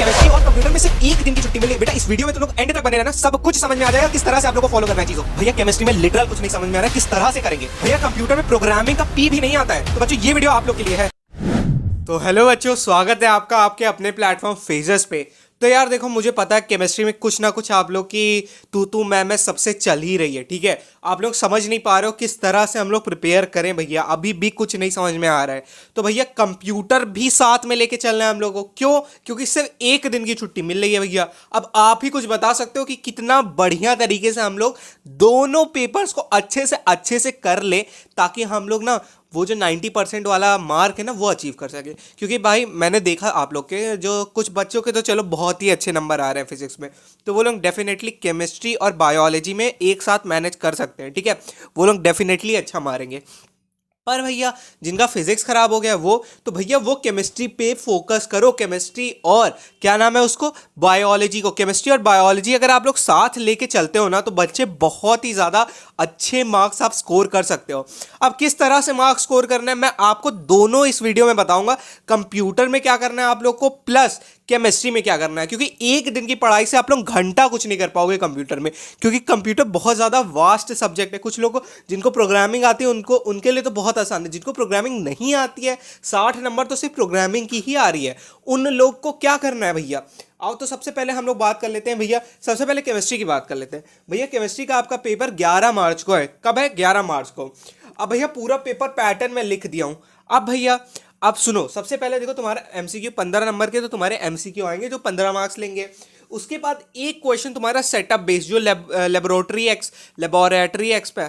Chemistry और computer में सिर्फ एक दिन की छुट्टी मिली। बेटा इस वीडियो में तुम लोग एंड तक बने रहना, सब कुछ समझ में आ जाएगा किस तरह से आप लोगों को फॉलो करना है चीजों। भैया केमिस्ट्री में लिटरल कुछ नहीं समझ में आ रहा है, किस तरह से करेंगे। भैया कंप्यूटर में प्रोग्रामिंग का पी भी नहीं आता है। तो बच्चों ये वीडियो आप लोग के लिए है। तो हेलो बच्चों, स्वागत है आपका आपके अपने प्लेटफॉर्म फेजर्स पे। तो यार देखो, मुझे पता है केमिस्ट्री में कुछ ना कुछ आप लोग की तू मैं सबसे चल ही रही है, ठीक है। आप लोग समझ नहीं पा रहे हो किस तरह से हम लोग प्रिपेयर करें। भैया अभी भी कुछ नहीं समझ में आ रहा है, तो भैया कंप्यूटर भी साथ में लेके चलना है हम लोगों को। क्यों? क्योंकि सिर्फ एक दिन की छुट्टी मिल रही है भैया। अब आप ही कुछ बता सकते हो कि कितना बढ़िया तरीके से हम लोग दोनों पेपर्स को अच्छे से कर ले, ताकि हम लोग ना वो जो 90% वाला मार्क है ना वो अचीव कर सके। क्योंकि भाई मैंने देखा आप लोग के जो कुछ बच्चों के तो चलो बहुत ही अच्छे नंबर आ रहे हैं फिजिक्स में, तो वो लोग डेफिनेटली केमिस्ट्री और बायोलॉजी में एक साथ मैनेज कर सकते हैं, ठीक है। वो लोग डेफिनेटली अच्छा मारेंगे। पर भैया जिनका फिजिक्स खराब हो गया वो, तो भैया वो केमिस्ट्री पे फोकस करो। केमिस्ट्री और क्या नाम है उसको, बायोलॉजी को। केमिस्ट्री और बायोलॉजी अगर आप लोग साथ लेके चलते हो ना, तो बच्चे बहुत ही ज़्यादा अच्छे मार्क्स आप स्कोर कर सकते हो। अब किस तरह से मार्क्स स्कोर करना है मैं आपको दोनों इस वीडियो में बताऊंगा। कंप्यूटर में क्या करना है आप लोग को, प्लस केमिस्ट्री में क्या करना है। क्योंकि एक दिन की पढ़ाई से आप लोग घंटा कुछ नहीं कर पाओगे कंप्यूटर में, क्योंकि कंप्यूटर बहुत ज़्यादा वास्ट सब्जेक्ट है। कुछ लोगों को जिनको प्रोग्रामिंग आती है उनके लिए तो बहुत आसान है। जिनको प्रोग्रामिंग नहीं आती है, 60 नंबर तो सिर्फ प्रोग्रामिंग की ही आ रही है, उन लोग को क्या करना है भैया। आओ तो सबसे पहले हम लोग बात कर लेते हैं भैया, सबसे पहले केमिस्ट्री की बात कर लेते हैं। भैया केमिस्ट्री का आपका पेपर 11 मार्च को है। कब है? 11 मार्च को। अब भैया पूरा पेपर पैटर्न में लिख दिया हूं। अब भैया आप सुनो, सबसे पहले देखो तुम्हारा एमसीक्यू 15 नंबर के, तो तुम्हारे एमसीक्यू आएंगे जो 15 मार्क्स लेंगे। उसके बाद एक क्वेश्चन तुम्हारा सेटअप बेस्ड, जो लेबोरेटरी एक्स पे,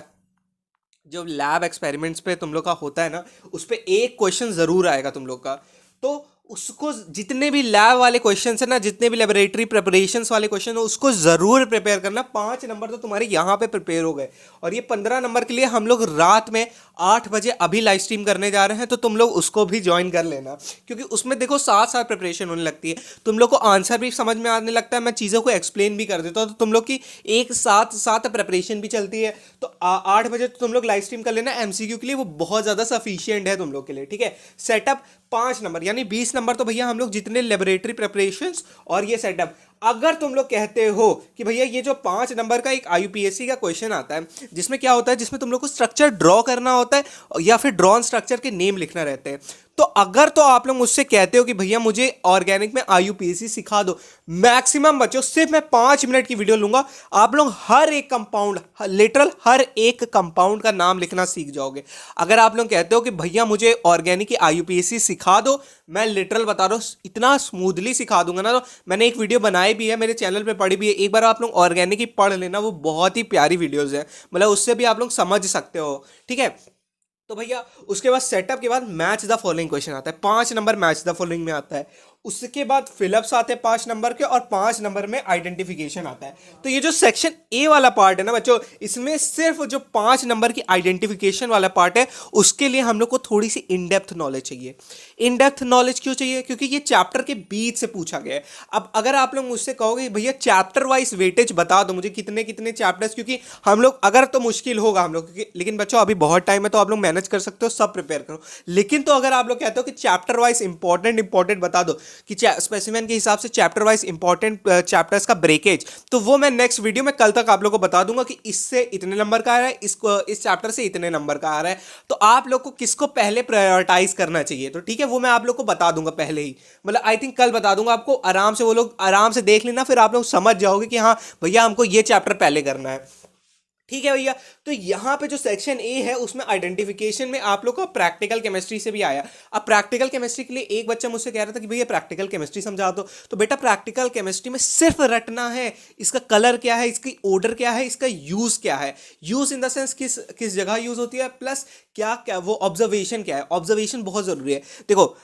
जो लैब एक्सपेरिमेंट्स पे तुम लोग का होता है ना, उस पर एक क्वेश्चन जरूर आएगा तुम लोग का। तो उसको जितने भी लैब वाले क्वेश्चन है ना, जितने भी लेबोरेटरी प्रिपरेशंस वाले क्वेश्चन है, उसको जरूर प्रिपेयर करना। 5 नंबर तो तुम्हारे यहाँ पे प्रिपेयर हो गए। और ये 15 नंबर के लिए हम लोग रात में 8 बजे अभी लाइव स्ट्रीम करने जा रहे हैं, तो तुम लोग उसको भी ज्वाइन कर लेना। क्योंकि उसमें देखो साथ साथ प्रिपरेशन होने लगती है, तुम लोग को आंसर भी समझ में आने लगता है, मैं चीज़ों को एक्सप्लेन भी कर देता हूँ, तो तुम लोग की एक साथ साथ प्रिपरेशन भी चलती है। तो 8 बजे तो तुम लोग लाइव स्ट्रीम कर लेना एमसीक्यू के लिए, वो बहुत ज़्यादा सफिशियंट है तुम लोग के लिए, ठीक है। सेटअप 5 नंबर यानी 20 नंबर तो भैया हम लोग जितने लेबोरेटरी प्रिपरेशंस और ये सेटअप। अगर तुम लोग कहते हो कि भैया ये जो 5 नंबर का एक आईयूपीएससी का क्वेश्चन आता है, जिसमें क्या होता है, जिसमें तुम लोग को स्ट्रक्चर ड्रॉ करना होता है या फिर ड्रॉन स्ट्रक्चर के नेम लिखना रहते हैं, तो अगर तो आप लोग मुझसे कहते हो कि भैया मुझे ऑर्गेनिक में आईयूपीएससी सिखा दो, मैक्सिमम बच्चों सिर्फ मैं 5 मिनट की वीडियो लूंगा, आप लोग हर एक कंपाउंड, लिटरल हर एक कंपाउंड का नाम लिखना सीख जाओगे। अगर आप लोग कहते हो कि भैया मुझे ऑर्गेनिक की आईयूपीएससी सिखा दो, मैं लिटरल बता रहा हूँ इतना स्मूथली सिखा दूंगा ना। तो मैंने एक वीडियो बनाई भी है, मेरे चैनल पे पड़ी भी है, एक बार आप लोग ऑर्गेनिक की पढ़ लेना, वो बहुत ही प्यारी वीडियोस है, मतलब उससे भी आप लोग समझ सकते हो, ठीक है। तो भैया उसके बाद सेटअप के बाद मैच द फॉलोइंग क्वेश्चन आता है, 5 नंबर मैच द फॉलोइंग में आता है। उसके बाद फिलअप्स आते हैं 5 नंबर के, और 5 नंबर में आइडेंटिफिकेशन आता है। तो ये जो सेक्शन ए वाला पार्ट है ना बच्चों, इसमें सिर्फ जो 5 नंबर की आइडेंटिफिकेशन वाला पार्ट है, उसके लिए हम लोग को थोड़ी सी इन डेप्थ नॉलेज चाहिए। इन डेप्थ नॉलेज क्यों चाहिए? क्योंकि ये चैप्टर के बीच से पूछा गया है। अब अगर आप लोग मुझसे कहोगे भैया चैप्टर वाइज वेटेज बता दो मुझे, कितने कितने चैप्टर्स, क्योंकि हम लोग अगर तो मुश्किल होगा हम लोग, लेकिन बच्चों अभी बहुत टाइम है, तो आप लोग मैनेज कर सकते हो, सब प्रिपेयर करो। लेकिन तो अगर आप लोग कहते हो कि चैप्टर वाइज इंपॉर्टेंट बता दो, कि स्पेसिमेन के हिसाब से चैप्टर वाइज इंपॉर्टेंट चैप्टर्स का ब्रेकेज, तो वो मैं नेक्स्ट वीडियो में कल तक आप लोगों को बता दूंगा कि इससे इतने नंबर का आ रहा है, इस चैप्टर से इतने नंबर का आ रहा है। तो आप लोग को किसको पहले प्रायोरिटाइज करना चाहिए, तो ठीक है, वो मैं आप लोग को बता दूंगा पहले ही, मतलब आई थिंक कल बता दूंगा आपको, आराम से वो लोग आराम से देख लेना, फिर आप लोग समझ जाओगे कि हाँ भैया हमको ये चैप्टर पहले करना है, ठीक है भैया। तो यहाँ पे जो सेक्शन ए है उसमें आइडेंटिफिकेशन में आप लोग को प्रैक्टिकल केमिस्ट्री से भी आया। अब प्रैक्टिकल केमिस्ट्री के लिए एक बच्चा मुझसे कह रहा था कि भैया प्रैक्टिकल केमिस्ट्री समझा दो, तो बेटा प्रैक्टिकल केमिस्ट्री में सिर्फ रटना है, इसका कलर क्या है, इसकी ऑर्डर क्या है, इसका यूज क्या है, यूज इन द सेंस किस जगह यूज होती है, प्लस क्या क्या वो ऑब्जर्वेशन क्या है। ऑब्जर्वेशन बहुत जरूरी है, देखो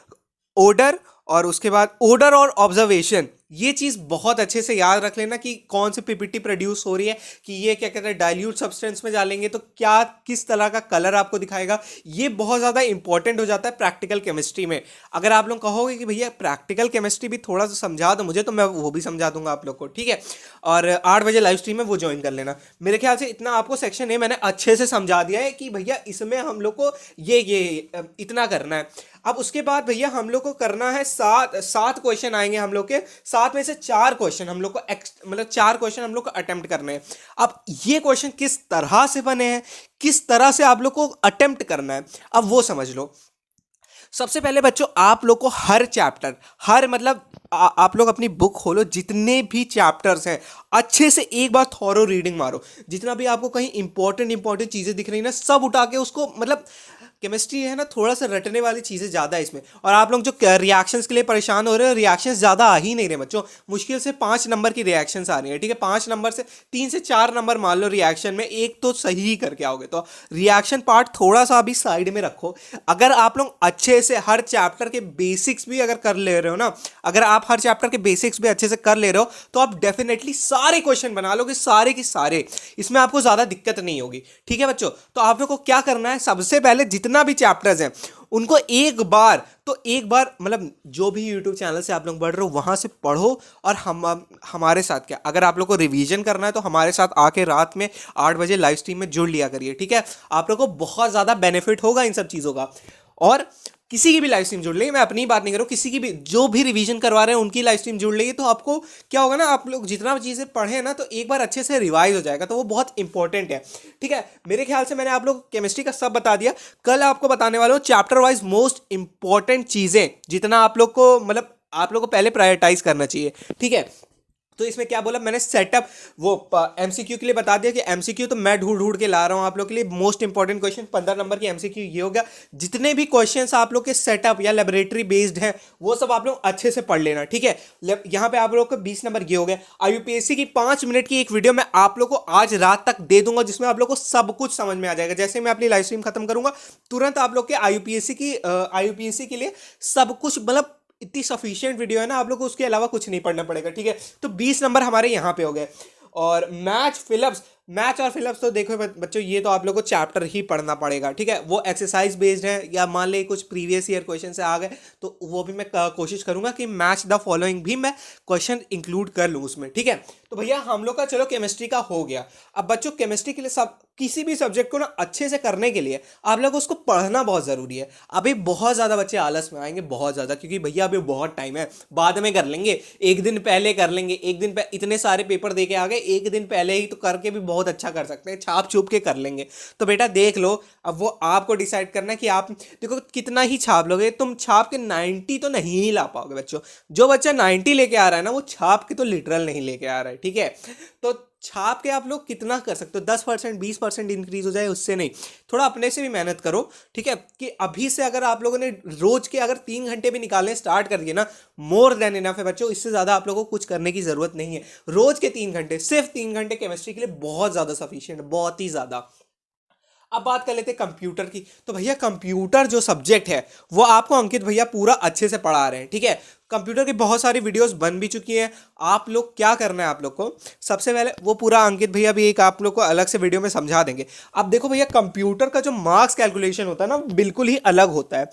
ऑर्डर और उसके बाद ऑर्डर और ऑब्जर्वेशन, ये चीज़ बहुत अच्छे से याद रख लेना कि कौन सी पीपीटी प्रोड्यूस हो रही है, कि ये क्या कहते हैं डाइल्यूट सब्सटेंस में डालेंगे तो क्या किस तरह का कलर आपको दिखाएगा। ये बहुत ज़्यादा इंपॉर्टेंट हो जाता है प्रैक्टिकल केमिस्ट्री में। अगर आप लोग कहोगे कि भैया प्रैक्टिकल केमिस्ट्री भी थोड़ा सा समझा दो मुझे, तो मैं वो भी समझा दूंगा आप लोग को, ठीक है। और 8 बजे लाइव स्ट्रीम में वो ज्वाइन कर लेना। मेरे ख्याल से इतना आपको सेक्शन ए मैंने अच्छे से समझा दिया है कि भैया इसमें हम लोग को ये इतना करना है। अब उसके बाद भैया हम लोग को करना है सात क्वेश्चन आएंगे हम लोग के, 7 में से 4 क्वेश्चन हम लोग को मतलब 4 क्वेश्चन हम लोग को अटेम्प्ट करने हैं। अब ये क्वेश्चन किस तरह से बने हैं, किस तरह से आप लोग को अटेम्प्ट करना है, अब वो समझ लो। सबसे पहले बच्चों आप लोग को हर चैप्टर, हर मतलब आप लोग अपनी बुक खोलो, जितने भी चैप्टर्स हैं अच्छे से एक बार थॉरो रीडिंग मारो। जितना भी आपको कहीं इंपॉर्टेंट चीज़ें दिख रही ना, सब उठा के उसको, मतलब केमिस्ट्री है ना, थोड़ा सा रटने वाली चीज़ें ज़्यादा है इसमें। और आप लोग जो रिएक्शंस के लिए परेशान हो रहे हो, रिएक्शंस ज़्यादा आ ही नहीं रहे बच्चों, मुश्किल से 5 नंबर की रिएक्शंस आ रही है, ठीक है। 5 नंबर से 3 से 4 नंबर मान लो रिएक्शन में, एक तो सही ही करके आओगे। तो रिएक्शन पार्ट थोड़ा सा अभी साइड में रखो। अगर आप लोग अच्छे से हर चैप्टर के बेसिक्स भी अगर कर ले रहे हो ना, अगर आप हर चैप्टर के बेसिक्स भी अच्छे से कर ले रहे हो, तो आप डेफिनेटली सारे क्वेश्चन बना लोगे, सारे के सारे। इसमें आपको ज़्यादा दिक्कत नहीं होगी, ठीक है बच्चों। तो आप लोग को क्या करना है, सबसे पहले जितना भी चैप्टर्स हैं उनको एक बार मतलब जो भी यूट्यूब चैनल से आप लोग पढ़ रहे हो वहां से पढ़ो। और हमारे साथ क्या, अगर आप लोग को रिवीजन करना है तो हमारे साथ आके रात में 8 बजे लाइव स्ट्रीम में जुड़ लिया करिए, ठीक है। आप लोग को बहुत ज़्यादा बेनिफिट होगा इन सब चीज़ों का। और किसी की भी लाइव स्ट्रीम जुड़ ली, मैं अपनी बात नहीं कर रहा हूँ, किसी की भी जो भी रिवीजन करवा रहे हैं उनकी लाइव स्ट्रीम जुड़ लेगी, तो आपको क्या होगा ना, आप लोग जितना भी चीज़ें पढ़े ना, तो एक बार अच्छे से रिवाइज हो जाएगा, तो वो बहुत इंपॉर्टेंट है, ठीक है। मेरे ख्याल से मैंने आप लोग केमिस्ट्री का सब बता दिया। कल आपको बताने वाला हूँ चैप्टर वाइज मोस्ट इंपॉर्टेंट चीज़ें, जितना आप लोग को मतलब आप लोग को पहले प्रायोरिटाइज करना चाहिए, ठीक है। तो इसमें क्या बोला मैंने, सेटअप वो एमसीक्यू के लिए बता दिया कि एमसीक्यू तो मैं ढूंढ के ला रहा हूँ आप लोग के लिए। मोस्ट इंपॉर्टेंट क्वेश्चन 15 नंबर की एमसीक्यू ये हो गया। जितने भी क्वेश्चंस आप लोग के सेटअप या लेबोरेटरी बेस्ड हैं वो सब आप लोग अच्छे से पढ़ लेना, ठीक है। यहाँ पे आप लोग को 20 नंबर ये हो गया। IUPAC की 5 मिनट की एक वीडियो मैं आप लोग को आज रात तक दे दूंगा, जिसमें आप लोग को सब कुछ समझ में आ जाएगा। जैसे मैं अपनी लाइव स्ट्रीम खत्म करूंगा तुरंत आप लोग के IUPAC के लिए सब कुछ, मतलब इतनी सफिशिएंट वीडियो है ना, आप लोग को उसके अलावा कुछ नहीं पढ़ना पड़ेगा, ठीक है। तो 20 नंबर हमारे यहाँ पे हो गए। और मैच और फिलिप्स तो देखो बच्चों, ये तो आप लोग को चैप्टर ही पढ़ना पड़ेगा, ठीक है। वो एक्सरसाइज बेस्ड है, या मान ले कुछ प्रीवियस ईयर क्वेश्चन से आ गए तो वो भी मैं कोशिश करूंगा कि मैच द फॉलोइंग भी मैं क्वेश्चन इंक्लूड कर लूँ उसमें, ठीक है। तो भैया हम लोग का चलो केमिस्ट्री का हो गया। अब बच्चों केमिस्ट्री के लिए सब किसी भी सब्जेक्ट को ना अच्छे से करने के लिए आप लोग उसको पढ़ना बहुत ज़रूरी है। अभी बहुत ज़्यादा बच्चे आलस में आएंगे, बहुत ज़्यादा, क्योंकि भैया अभी बहुत टाइम है, बाद में कर लेंगे, एक दिन पहले कर लेंगे, एक दिन इतने सारे पेपर दे के आ गए, एक दिन पहले ही तो करके भी बहुत अच्छा कर सकते हैं, छाप छुप के कर लेंगे। तो बेटा देख लो, अब वो आपको डिसाइड करना है कि आप देखो कितना ही छाप लोगे। तुम छाप के 90 तो नहीं ही ला पाओगे बच्चों। जो बच्चा 90 लेके आ रहा है ना, वो छाप के तो लिटरल नहीं लेके आ रहा है, ठीक है। तो छाप के आप लोग कितना कर सकते हो, 10% 20% इंक्रीज हो जाए, उससे नहीं, थोड़ा अपने से भी मेहनत करो, ठीक है। कि अभी से अगर आप लोगों ने रोज के अगर 3 घंटे भी निकालने स्टार्ट कर दिए ना, मोर देन इनफ है बच्चों। इससे ज़्यादा आप लोगों को कुछ करने की ज़रूरत नहीं है। रोज के 3 घंटे, सिर्फ 3 घंटे केमिस्ट्री के लिए बहुत ज़्यादा सफिशियंट, बहुत ही ज़्यादा। अब बात कर लेते हैं कंप्यूटर की। तो भैया कंप्यूटर जो सब्जेक्ट है वो आपको अंकित भैया पूरा अच्छे से पढ़ा रहे हैं, ठीक है। कंप्यूटर की बहुत सारी वीडियोस बन भी चुकी हैं। आप लोग क्या करना है, आप लोग को सबसे पहले वो पूरा अंकित भैया भी एक आप लोग को अलग से वीडियो में समझा देंगे। अब देखो भैया कंप्यूटर का जो मार्क्स कैलकुलेशन होता है ना, बिल्कुल ही अलग होता है।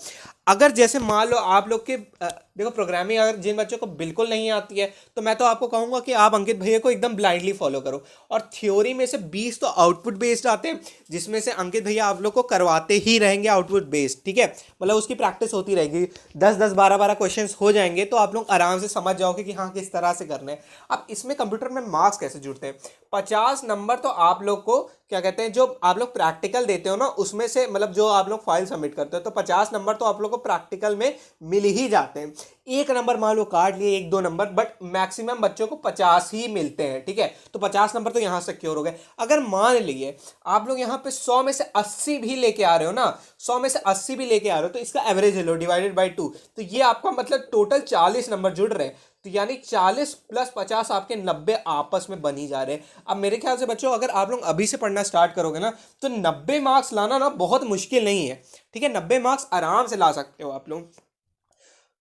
अगर जैसे मान लो आप लोग के देखो प्रोग्रामिंग अगर जिन बच्चों को बिल्कुल नहीं आती है, तो मैं तो आपको कहूँगा कि आप अंकित भैया को एकदम ब्लाइंडली फॉलो करो। और थ्योरी में से 20 तो आउटपुट बेस्ड आते हैं, जिसमें से अंकित भैया आप लोग को करवाते ही रहेंगे आउटपुट बेस्ड, ठीक है। मतलब उसकी प्रैक्टिस होती रहेगी, 10-10 12-12 क्वेश्चन हो जाएंगे, तो आप लोग आराम से समझ जाओगे कि हाँ किस तरह से करने हैं। अब इसमें कंप्यूटर में मार्क्स कैसे जुड़ते हैं, 50 नंबर तो आप लोग को क्या कहते हैं, जो आप लोग प्रैक्टिकल देते हो ना, उसमें से मतलब जो आप लोग फाइल सबमिट करते हो, तो 50 नंबर तो आप लोग को प्रैक्टिकल में मिल ही जाते हैं। 1 नंबर मान लो काट लिए, 1-2 नंबर, बट मैक्सिमम बच्चों को 50 ही मिलते हैं, ठीक है। तो 50 नंबर तो यहाँ सिक्योर हो गए। अगर मान लिए आप लोग यहाँ पे 100 में से 80 भी लेके आ रहे हो ना, 100 में से 80 भी लेके आ रहे हो, तो इसका एवरेज ले लो डिवाइडेड बाई 2, तो ये आपका मतलब टोटल 40 नंबर जुड़ रहे हैं। तो यानी 40 + 50 आपके 90 आपस में बन ही जा रहे हैं। अब मेरे ख्याल से बच्चों अगर आप लोग अभी से पढ़ना स्टार्ट करोगे ना, तो 90 मार्क्स लाना ना बहुत मुश्किल नहीं है, ठीक है। 90 मार्क्स आराम से ला सकते हो आप लोग।